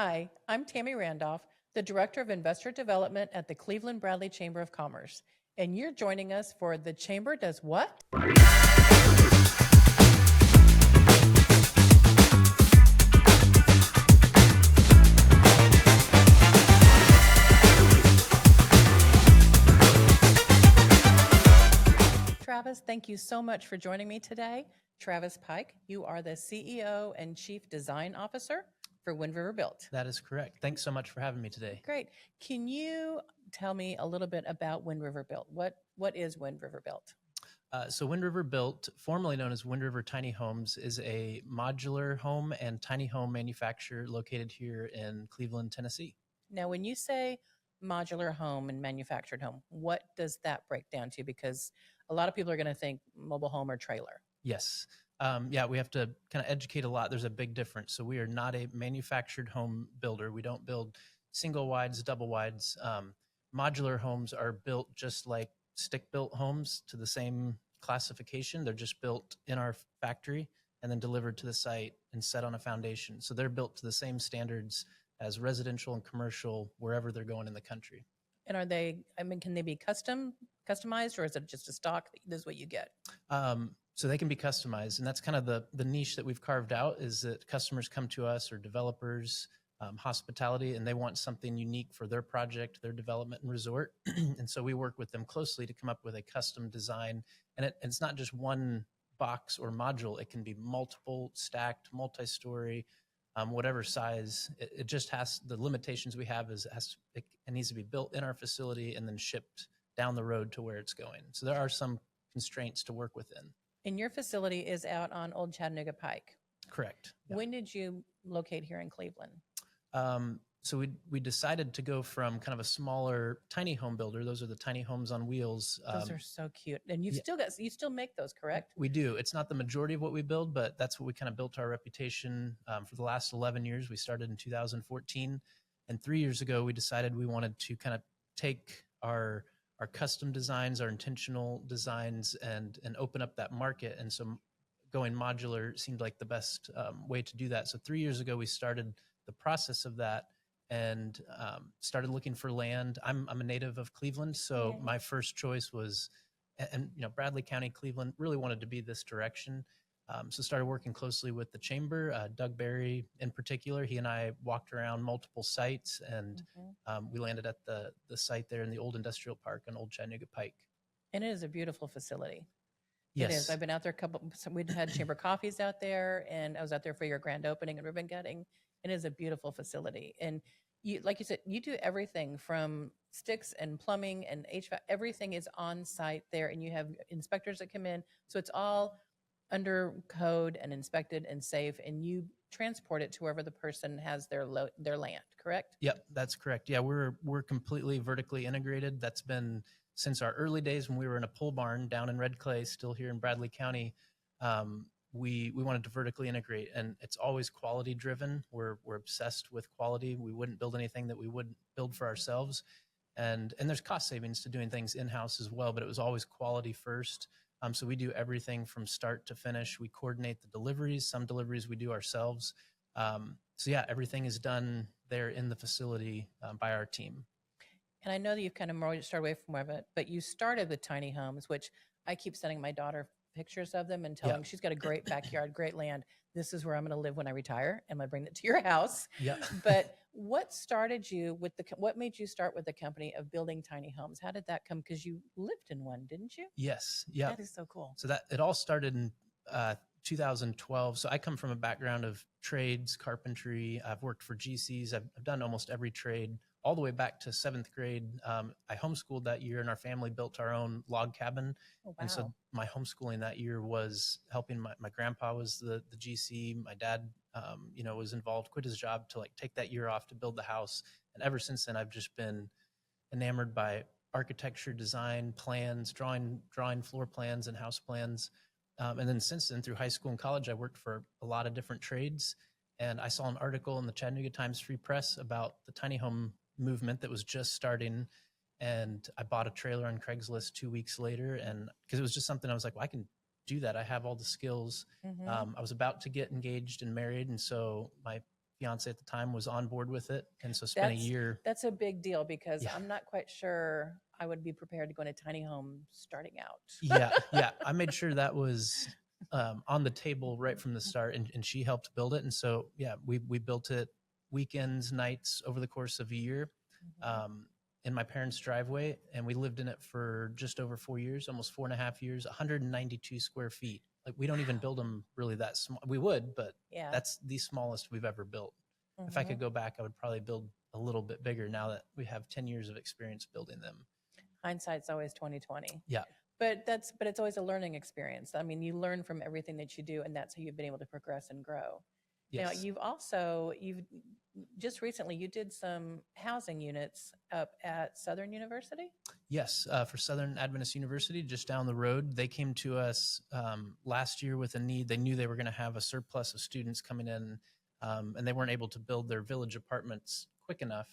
Hi, I'm Tammy Randolph, the Director of Investor Development at the Cleveland Bradley Chamber of Commerce. And you're joining us for The Chamber Does What? Travis, thank you so much for joining me today. Travis Pike, you are the CEO and Chief Design Officer for Wind River Built. That is correct. Thanks so much for having me today. Great. Can you tell me a little bit about Wind River Built? What is Wind River Built? So Wind River Built, formerly known as Wind River Tiny Homes, is a modular home and tiny home manufacturer located here in Cleveland, Tennessee. Now, when you say modular home and manufactured home, what does that break down to? Because a lot of people are going to think mobile home or trailer. Yes. We have to kind of educate a lot. There's a big difference. So we are not a manufactured home builder. We don't build single wides, double wides. Modular homes are built just like stick-built homes to the same classification. They're just built in our factory and then delivered to the site and set on a foundation. So they're built to the same standards as residential and commercial wherever they're going in the country. And can they be customized, or is it just a stock? This is what you get? So they can be customized, and that's kind of the niche that we've carved out, is that customers come to us, or developers, hospitality, and they want something unique for their project, their development and resort. And so we work with them closely to come up with a custom design. And it's not just one box or module. It can be multiple, stacked, multi-story, whatever size. It just has, the limitations we have is it needs to be built in our facility and then shipped down the road to where it's going. So there are some constraints to work within. And your facility is out on Old Chattanooga Pike. Correct. Yeah. When did you locate here in Cleveland? So we decided to go from kind of a smaller tiny home builder. Those are the tiny homes on wheels. Those are so cute. And you still make those, correct? We do. It's not the majority of what we build, but that's what we kind of built our reputation for the last 11 years. We started in 2014. And 3 years ago, we decided we wanted to kind of take our custom designs, our intentional designs, and open up that market. And so going modular seemed like the best way to do that. So 3 years ago, we started the process of that and started looking for land. I'm a native of Cleveland, so my first choice was, and Bradley County, Cleveland, really wanted to be this direction. So started working closely with the chamber, Doug Berry in particular. He and I walked around multiple sites, and we landed at the site there in the old industrial park on Old Chattanooga Pike. And it is a beautiful facility. Yes. It is. I've been out there we'd had chamber coffees out there, and I was out there for your grand opening and ribbon cutting. It is a beautiful facility. And you, like you said, you do everything from sticks and plumbing and HVAC. Everything is on site there, and you have inspectors that come in. So it's all under code and inspected and safe, and you transport it to wherever the person has their land, correct? Yep, that's correct. Yeah, we're completely vertically integrated. That's been since our early days when we were in a pole barn down in Red Clay, still here in Bradley County. We wanted to vertically integrate, and it's always quality driven. We're obsessed with quality. We wouldn't build anything that we wouldn't build for ourselves. And there's cost savings to doing things in-house as well, but it was always quality first. So we do everything from start to finish. We coordinate the deliveries. Some deliveries we do ourselves. So yeah, everything is done there in the facility by our team. And I know that you've kind of more started away from more of it, but you started with tiny homes, which I keep sending my daughter pictures of them and telling she's got a great backyard, great land. This is where I'm going to live when I retire. I'm going to bring it to your house. Yeah. But what started you with what made you start with the company of building tiny homes? How did that come? Because you lived in one, didn't you? Yes. Yeah. That is so cool. So it all started in 2012. So I come from a background of trades, carpentry. I've worked for GCs. I've done almost every trade all the way back to 7th grade. I homeschooled that year, and our family built our own log cabin. Oh, wow. And so my homeschooling that year was helping my grandpa was the GC. My dad, was involved, quit his job to take that year off to build the house. And ever since then, I've just been enamored by architecture, design, plans, drawing floor plans and house plans. And then since then, through high school and college, I worked for a lot of different trades. And I saw an article in the Chattanooga Times Free Press about the tiny home movement that was just starting. And I bought a trailer on Craigslist 2 weeks later. And because it was just something I was like, well, I can do that. I have all the skills. I was about to get engaged and married. And so my fiance at the time was on board with it, and so spent a That's year. that's a big deal because Yeah, I'm not quite sure I would be prepared to go in a tiny home starting out. yeah. I made sure that was on the table right from the start, and she helped build it. And so yeah, we built it weekends, nights over the course of a year. Mhm. Um, in my parents' driveway, and we lived in it for just over 4 years, almost 4.5 years, 192 square feet. Like we don't even Wow. build them really that small. We would, but Yeah. that's the smallest we've ever built. If I Hmm. could go back, I would probably build a little bit bigger now that we have 10 years of experience building them. Hindsight's always 2020. Yeah. But it's always a learning experience. I mean, you learn from everything that you do, and that's how you've been able to progress and grow. Now, Yes. you've just recently you did some housing units up at Southern University. Yes, for Southern Adventist University, just down the road, they came to us last year with a need. They knew they were going to have a surplus of students coming in, and they weren't able to build their village apartments quick enough.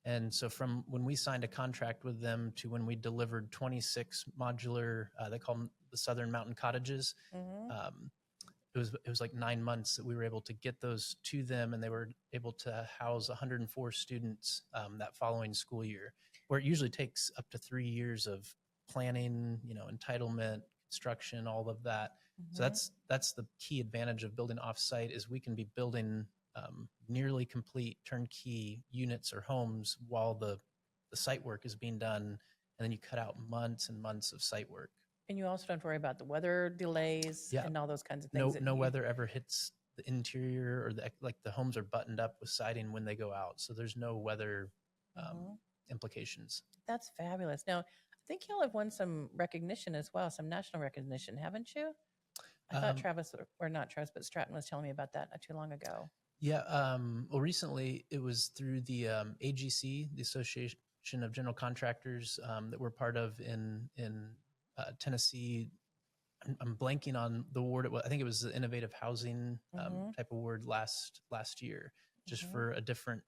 And so, from when we signed a contract with them to when we delivered 26 modular, they call them the Southern Mountain Cottages. Mm-hmm. Um, it was like 9 months that we were able to get those to them, and they were able to house 104 students that following school year, where it usually takes up to 3 years of planning, entitlement, construction, all of that. So Mm-hmm. that's the key advantage of building offsite is we can be building nearly complete turnkey units or homes while the site work is being done, and then you cut out months and months of site work. And you also don't have to worry about the weather delays Yeah, and all those kinds of things no that you. weather ever hits the interior, or the homes are buttoned up with siding when they go out, so there's no weather Mhm. implications. That's fabulous. Now, I think y'all have won some recognition as well, some national recognition, haven't you? I thought um, Travis, or not Travis, but Stratton was telling me about that not too long ago. yeah, well, recently it was through the AGC, the Association of General Contractors, that we're part of in Tennessee. I'm blanking on the award. I think it was the innovative housing Mm-hmm. type award last year, just Mm-hmm. for a different,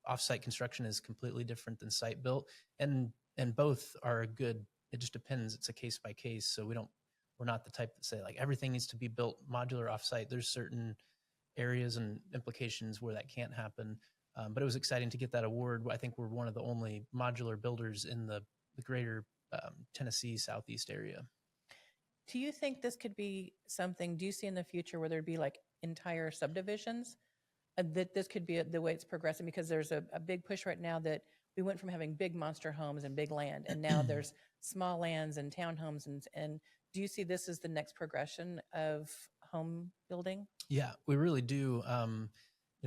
offsite construction is completely different than site built, and both are a good. It just depends. It's a case by case. So we're not the type that say like everything needs to be built modular offsite. There's certain areas and implications where that can't happen. But it was exciting to get that award. I think we're one of the only modular builders in the greater Tennessee Southeast area. Do you think this could be something? Do you see in the future where there'd be like entire subdivisions? That this could be the way it's progressing because there's a big push right now that we went from having big monster homes and big land, and now there's small lands and townhomes. And do you see this as the next progression of home building? Yeah, we really do. You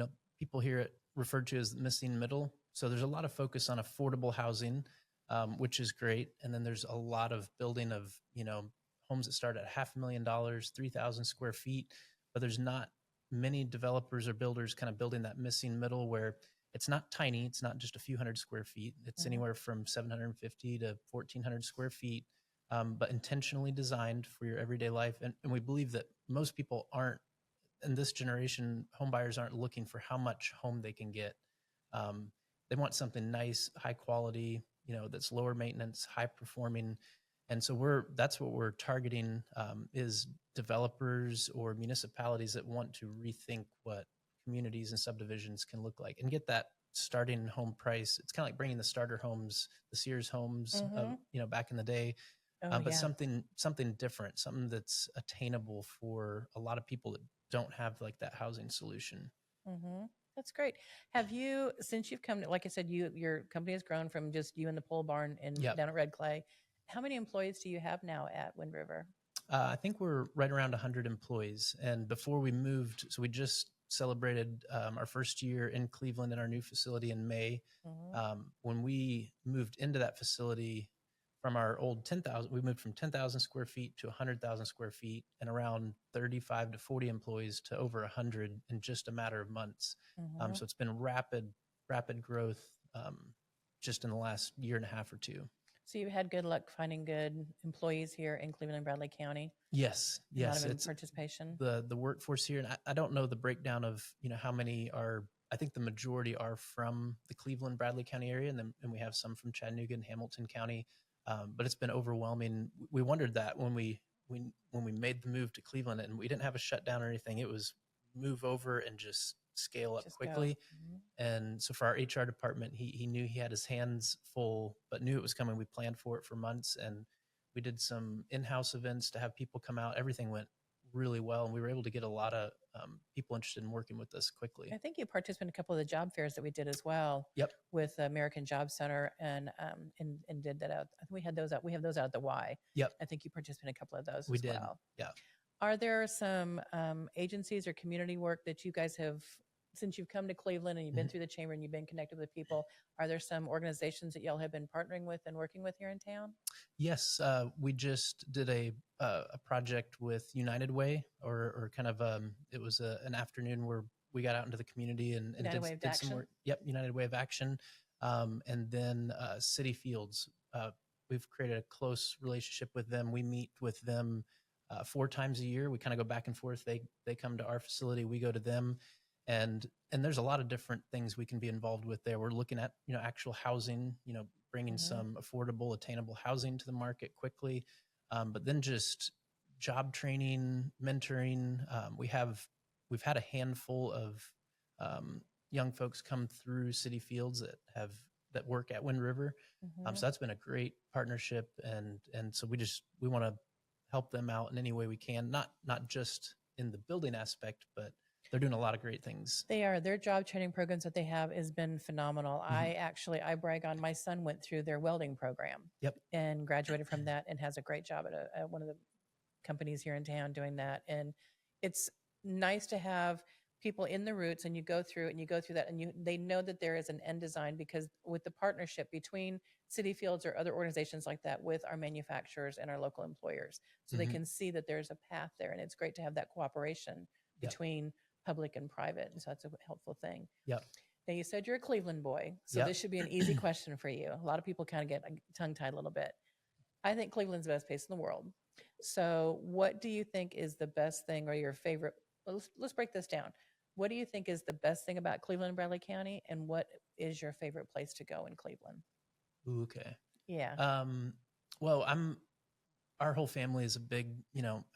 know, people hear it referred to as the missing middle. So there's a lot of focus on affordable housing, which is great. And then there's a lot of building of, homes that start at $500,000, 3,000 square feet. But there's not many developers or builders kind of building that missing middle where it's not tiny. It's not just a few hundred square feet. It's Mm-hmm. anywhere from 750 to 1,400 square feet, but intentionally designed for your everyday life. And we believe that most people aren't in this generation, home buyers aren't looking for how much home they can get. Um, they want something nice, high quality, that's lower maintenance, high performing. And so that's what we're targeting, is developers or municipalities that want to rethink what communities and subdivisions can look like and get that starting home price. It's kind of like bringing the starter homes, the Sears homes of, Mm-hmm. back in the day, Oh but yeah. something different, something that's attainable for a lot of people that don't have like that housing solution. Mm-hmm. That's great. Have you, since you've come, like I said, your company has grown from just you and the pole barn and Yep. down at Red Clay. How many employees do you have now at Wind River? I think we're right around 100 employees. And before we moved, so we just celebrated our first year in Cleveland in our new facility in May. Mm-hmm. When we moved into that facility from our old 10,000, we moved from 10,000 square feet to 100,000 square feet and around 35 to 40 employees to over 100 in just a matter of months. Mm-hmm. So it's been rapid growth, just in the last year and a half or two. So you had good luck finding good employees here in Cleveland and Bradley County. Yes, A lot of it's participation. the workforce here, and I don't know the breakdown of how many are. I think the majority are from the Cleveland Bradley County area, and we have some from Chattanooga and Hamilton County. But it's been overwhelming. We wondered that when we made the move to Cleveland, and we didn't have a shutdown or anything. It was move over and just scale up Just go. quickly. Mhm. And so for our HR department, he knew he had his hands full, but knew it was coming. We planned for it for months, and we did some in-house events to have people come out. Everything went really well, and we were able to get a lot of people interested in working with us quickly. I think you participated in a couple of the job fairs that we did as well. Yep. With the American Job Center and did that out. I think we had those out. We have those out at the Y. Yep. I think you participated in a couple of those We as did. well. Yeah. Are there some agencies or community work that you guys have, since you've come to Cleveland and you've been through the chamber and you've been connected with people, are there some organizations that y'all have been partnering with and working with here in town? Yes, we just did a project with United Way, or kind of it was an afternoon where we got out into the community and United Way of did Action? some work. Yep, United Way of Action, and then City Fields. We've created a close relationship with them. We meet with them 4 times a year. We kind of go back and forth. They come to our facility, we go to them, and there's a lot of different things we can be involved with there. We're looking at actual housing, bringing some affordable, attainable housing to the market quickly, but then just job training, mentoring. We've had a handful of young folks come through City Fields that work at Wind River. So that's been a great partnership, and so we want to help them out in any way we can, not just in the building aspect, but they're doing a lot of great things. They are. Their job training programs that they have has been phenomenal. I brag on, my son went through their welding program. Yep. And graduated from that and has a great job at one of the companies here in town doing that. And it's nice to have people in the roots, and you go through that, and they know that there is an end design, because with the partnership between City Fields or other organizations like that with our manufacturers and our local employers, so they can see that there's a path there, and it's great to have that cooperation between public and private. And so that's a helpful thing. Yep. Now, you said you're a Cleveland boy, so this should be an easy question for you. A lot of people kind of get tongue-tied a little bit. I think Cleveland's the best place in the world. So what do you think is the best thing, or your favorite? Let's break this down. What do you think is the best thing about Cleveland and Bradley County, and what is your favorite place to go in Cleveland? Ooh, okay. Yeah. Well, our whole family is a big,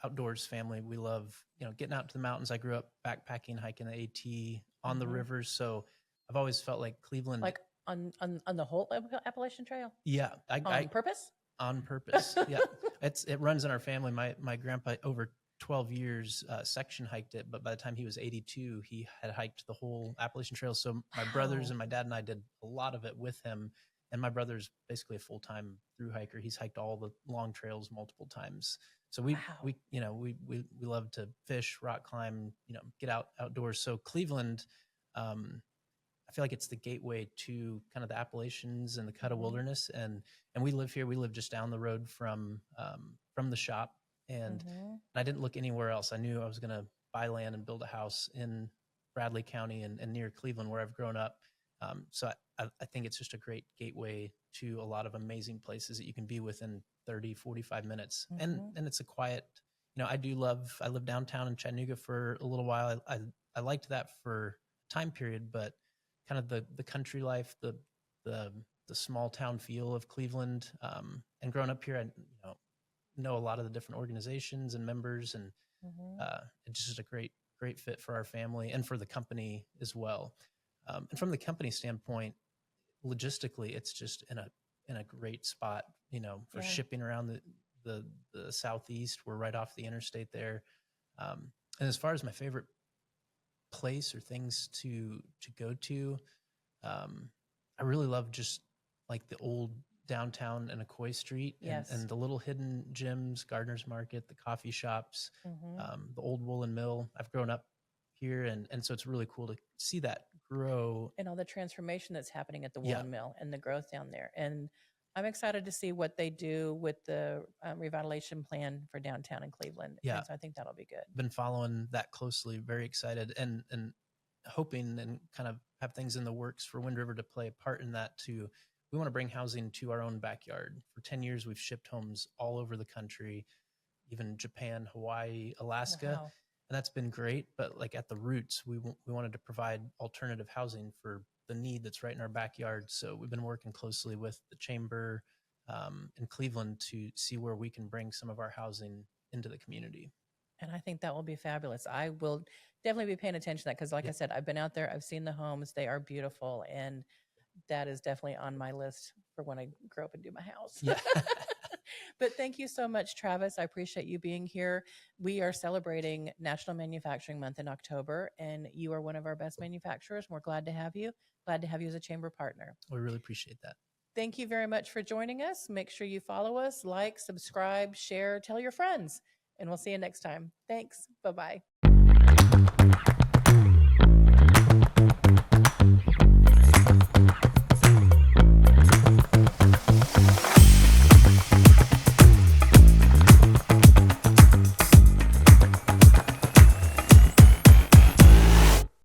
outdoors family. We love, getting out to the mountains. I grew up backpacking, hiking the AT on the rivers. So I've always felt like Cleveland. Like on the whole Appalachian Trail? Yeah. On purpose? On purpose. Yeah. It runs in our family. My grandpa, over 12 years, section hiked it, but by the time he was 82, he had hiked the whole Appalachian Trail. So my brothers and my dad and I did a lot of it with him. And my brother's basically a full-time through hiker. He's hiked all the long trails multiple times. So we love to fish, rock climb, get outdoors. So Cleveland, I feel like it's the gateway to kind of the Appalachians and the Cuda Wilderness. And we live here. We live just down the road from the shop. And I didn't look anywhere else. I knew I was going to buy land and build a house in Bradley County and near Cleveland, where I've grown up. So I think it's just a great gateway to a lot of amazing places that you can be within 30, 45 minutes. And it's a quiet, I live downtown in Chattanooga for a little while. I liked that for time period, but kind of the country life, the small town feel of Cleveland, and growing up here, I know a lot of the different organizations and members, and it's just a great fit for our family and for the company as well. And from the company standpoint, logistically, it's just in a great spot, for shipping around the Southeast. We're right off the interstate there. And as far as my favorite place or things to go to, I really love just like the old downtown and Anicoy Street, and the little hidden gyms, Gardner's Market, the coffee shops, the old woolen mill. I've grown up here, and so it's really cool to see that grow, and all the transformation that's happening at the woolen mill and the growth down there. And I'm excited to see what they do with the revitalization plan for downtown in Cleveland. Yeah. And so I think that'll be good. Been following that closely, very excited, and hoping and kind of have things in the works for Wind River to play a part in that too. We want to bring housing to our own backyard. For 10 years, we've shipped homes all over the country, even Japan, Hawaii, Alaska. Wow. And that's been great. But like at the roots, we wanted to provide alternative housing for the need that's right in our backyard. So we've been working closely with the chamber in Cleveland to see where we can bring some of our housing into the community. And I think that will be fabulous. I will definitely be paying attention to that because, like I said, I've been out there, I've seen the homes, they are beautiful. And that is definitely on my list for when I grow up and do my house. Yeah. But thank you so much, Travis. I appreciate you being here. We are celebrating National Manufacturing Month in October, and you are one of our best manufacturers. We're glad to have you. Glad to have you as a chamber partner. We really appreciate that. Thank you very much for joining us. Make sure you follow us, like, subscribe, share, tell your friends, and we'll see you next time. Thanks. Bye bye.